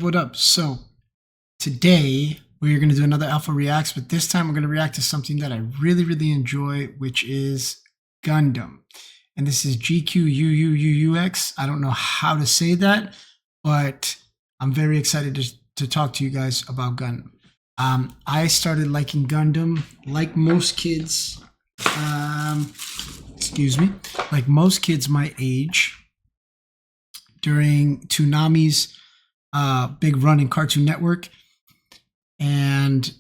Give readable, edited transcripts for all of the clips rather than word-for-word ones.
what up? So today we're going to do another Alpha Reacts, but this time we're going to react to something that I really enjoy, which is Gundam. And this is GQuuuuuuX. I don't know how to say that, but I'm very excited to talk to you guys about Gundam. I started liking Gundam like most kids, like most kids my age, during Toonami's big run in Cartoon Network. And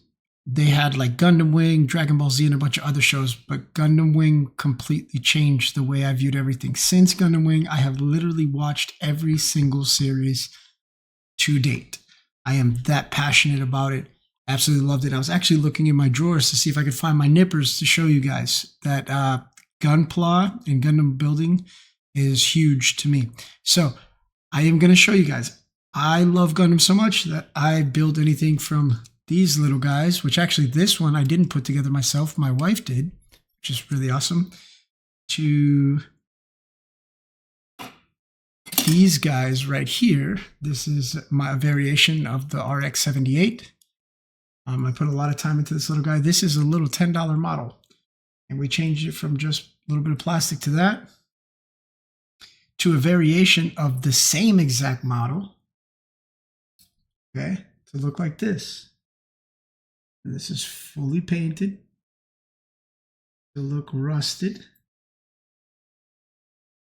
they had like Gundam Wing, Dragon Ball Z, and a bunch of other shows, but Gundam Wing completely changed the way I viewed everything. Since Gundam Wing, I have literally watched every single series to date. I am that passionate about it. Absolutely loved it. I was actually looking in my drawers to see if I could find my nippers to show you guys that Gunpla and Gundam building is huge to me. So I am going to show you guys. I love Gundam so much that I build anything from these little guys, which actually this one I didn't put together myself. My wife did, which is really awesome, to these guys right here. This is my variation of the RX-78. I put a lot of time into this little guy. This is a little $10 model, and we changed it from just a little bit of plastic to that, to a variation of the same exact model, okay, to look like this. And this is fully painted to look rusted.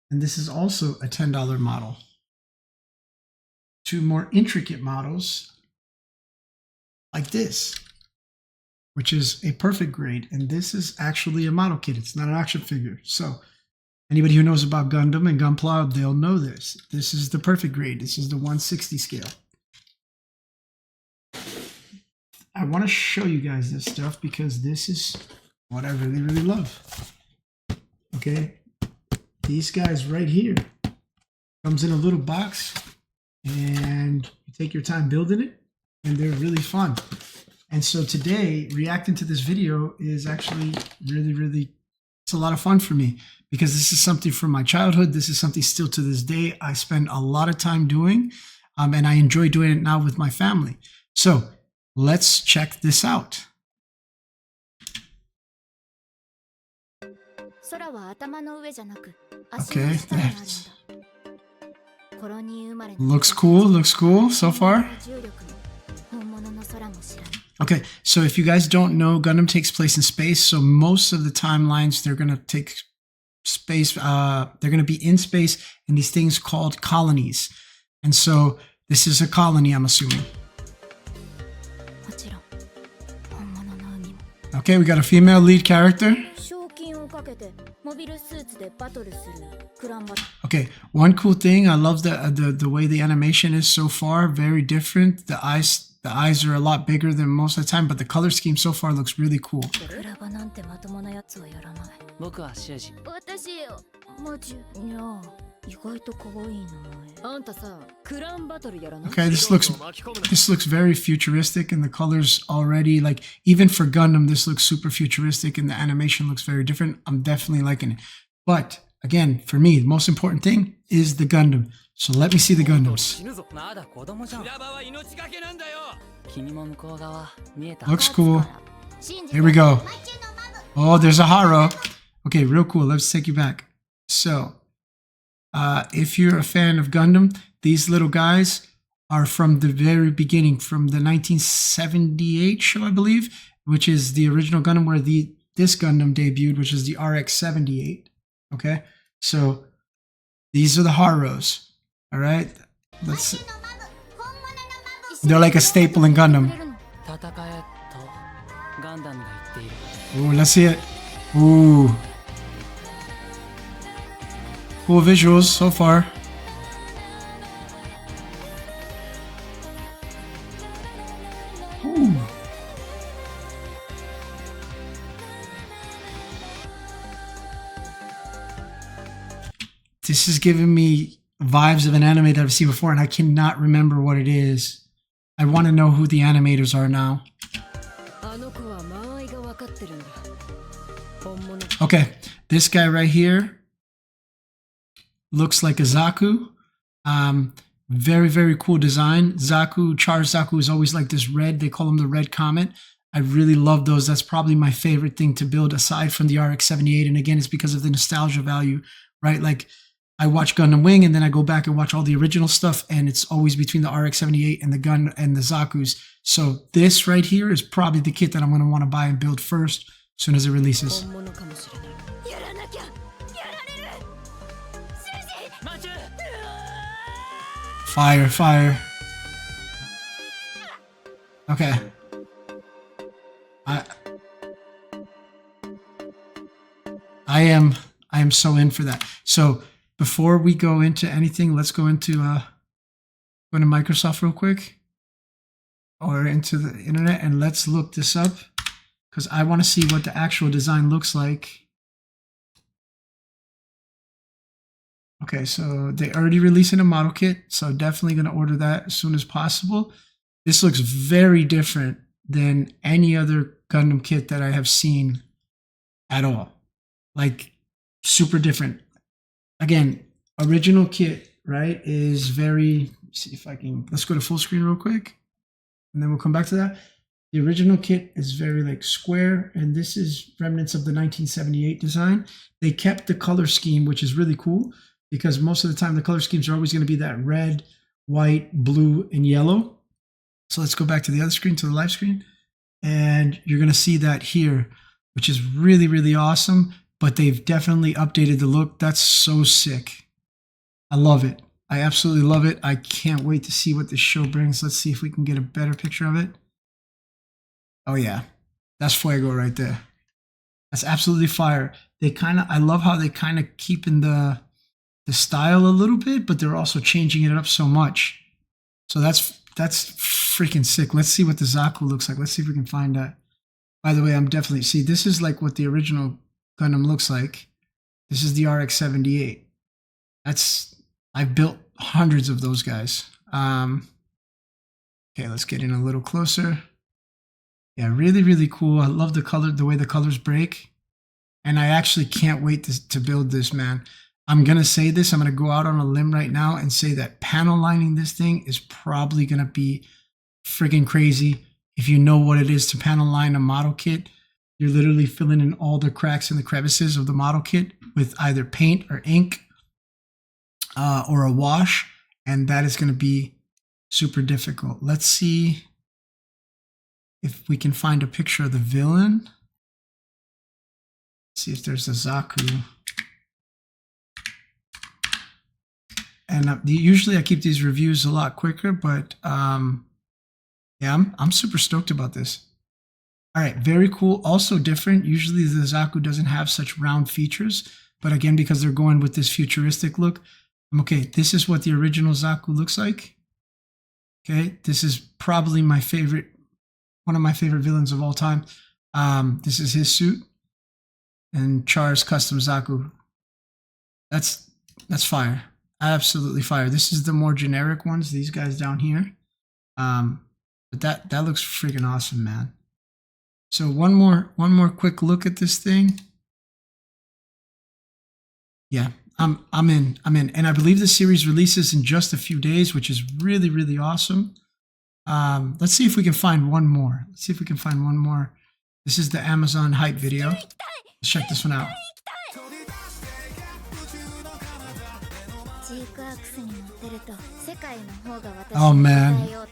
And this is also a $10 model. Two more intricate models like this, which is a perfect grade. And this is actually a model kit. It's not an action figure. So anybody who knows about Gundam and Gunpla, they'll know this. This is the perfect grade. This is the 160 scale. I want to show you guys this stuff because this is what I really love. Okay, these guys right here comes in a little box, and you take your time building it, and they're really fun. And so today, reacting to this video is actually really, it's a lot of fun for me because this is something from my childhood. This is something still to this day I spend a lot of time doing, and I enjoy doing it now with my family. So let's check this out. Okay, that looks cool so far. Okay, so if you guys don't know, Gundam takes place in space, so most of the timelines they're going to take space, they're going to be in space in these things called colonies. And so this is a colony, I'm assuming. Okay, we got a female lead character. Okay, one cool thing, I love the way the animation is so far, very different. The eyes are a lot bigger than most of the time, but the color scheme so far looks really cool. Okay, this looks very futuristic, and the colors already, like, even for Gundam, this looks super futuristic and the animation looks very different. I'm definitely liking it. But again, for me, the most important thing is the Gundam. So let me see the Gundams. Looks cool. Here we go. Oh, there's a Haro. Okay, real cool. Let's take you back. So if you're a fan of Gundam, these little guys are from the very beginning, from the 1978 show, I believe, which is the original Gundam where this Gundam debuted, which is the RX-78. Okay, so these are the Haros. All right, they're like a staple in Gundam. Ooh, let's see it. Ooh. Cool visuals so far. Ooh. This is giving me vibes of an anime that I've seen before, and I cannot remember what it is. I want to know who the animators are now. Okay, this guy right here looks like a Zaku. Very, very cool design. Zaku, Char's Zaku is always like this red. They call him the Red Comet. I really love those. That's probably my favorite thing to build aside from the RX-78. And again, it's because of the nostalgia value, right? Like I watch Gundam Wing and then I go back and watch all the original stuff, and it's always between the RX-78 and the Gun and the Zaku's. So this right here is probably the kit that I'm going to want to buy and build first as soon as it releases. Fire, fire. Okay. I am so in for that. So before we go into anything, let's go into Microsoft real quick, or into the internet, and let's look this up because I want to see what the actual design looks like. Okay, so they already released a model kit, so definitely going to order that as soon as possible. This looks very different than any other Gundam kit that I have seen at all. Like, super different. Again, original kit, right, is very, see if I can, let's go to full screen real quick, and then we'll come back to that. The original kit is very like square, and this is remnants of the 1978 design. They kept the color scheme, which is really cool, because most of the time the color schemes are always going to be that red, white, blue, and yellow. So let's go back to the other screen, to the live screen, and you're going to see that here, which is really, really awesome. But they've definitely updated the look. That's so sick. I love it. I absolutely love it. I can't wait to see what this show brings. Let's see if we can get a better picture of it. Oh yeah, that's Fuego right there. That's absolutely fire. They kind of, I love how they kind of keep in the style a little bit, but they're also changing it up so much. So that's freaking sick. Let's see what the Zaku looks like. Let's see if we can find that. By the way, I'm definitely, see, this is like what the original Gundam looks like. This is the RX-78. I've built hundreds of those guys. Okay, let's get in a little closer. Yeah, really, really cool. I love the color, the way the colors break. And I actually can't wait to build this, man. I'm going to say this. I'm going to go out on a limb right now and say that panel lining this thing is probably going to be friggin' crazy. If you know what it is to panel line a model kit, you're literally filling in all the cracks and the crevices of the model kit with either paint or ink or a wash. And that is going to be super difficult. Let's see if we can find a picture of the villain. Let's see if there's a Zaku. And usually I keep these reviews a lot quicker, but yeah, I'm super stoked about this. All right, very cool. Also different. Usually the Zaku doesn't have such round features, but again, because they're going with this futuristic look, I'm okay. This is what the original Zaku looks like. Okay, this is probably my favorite, one of my favorite villains of all time. This is his suit, and Char's custom Zaku. That's fire. Absolutely fire. This is the more generic ones, these guys down here. But that looks freaking awesome, man. So one more quick look at this thing. Yeah, I'm in. And I believe the series releases in just a few days, which is really, really awesome. Let's see if we can find one more. Let's see if we can find one more. This is the Amazon hype video. Let's check this one out. Oh man. What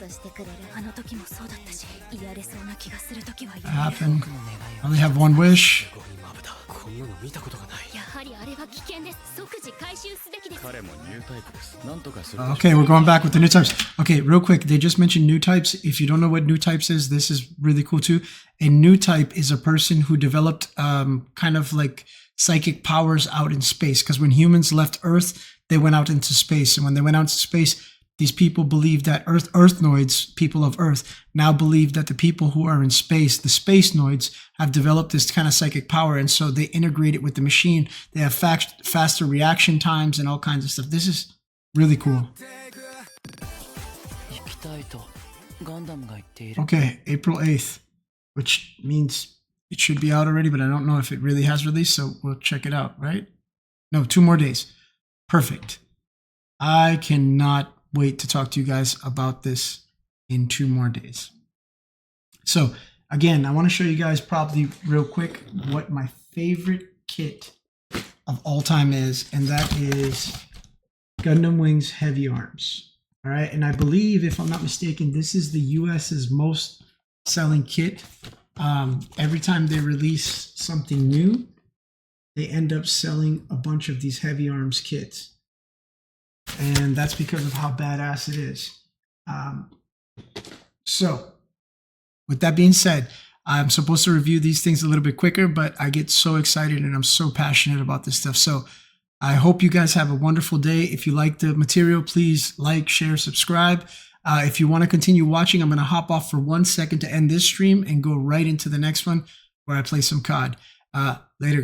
happened? I only have one wish. Okay, we're going back with the new types. Okay, real quick, they just mentioned new types. If you don't know what new types is, this is really cool too. A new type is a person who developed kind of like psychic powers out in space, because when humans left Earth, they went out into space, and when they went out into space, these people believe that Earthnoids, people of Earth, now believe that the people who are in space, the Spacenoids, have developed this kind of psychic power, and so they integrate it with the machine. They have faster reaction times and all kinds of stuff. This is really cool. Okay, April 8th, which means it should be out already, but I don't know if it really has released, so we'll check it out, right? No, 2 more days. Perfect. I cannot wait to talk to you guys about this in 2 more days. So again, I want to show you guys probably real quick what my favorite kit of all time is, and that is Gundam Wing's Heavy Arms. All right, and I believe, if I'm not mistaken, this is the US's most selling kit. Every time they release something new, they end up selling a bunch of these Heavy Arms kits, and that's because of how badass it is. So with that being said, I'm supposed to review these things a little bit quicker, but I get so excited and I'm so passionate about this stuff. So I hope you guys have a wonderful day. If you like the material, please like, share, subscribe. If you want to continue watching, I'm going to hop off for 1 second to end this stream and go right into the next one where I play some COD. Later, guys.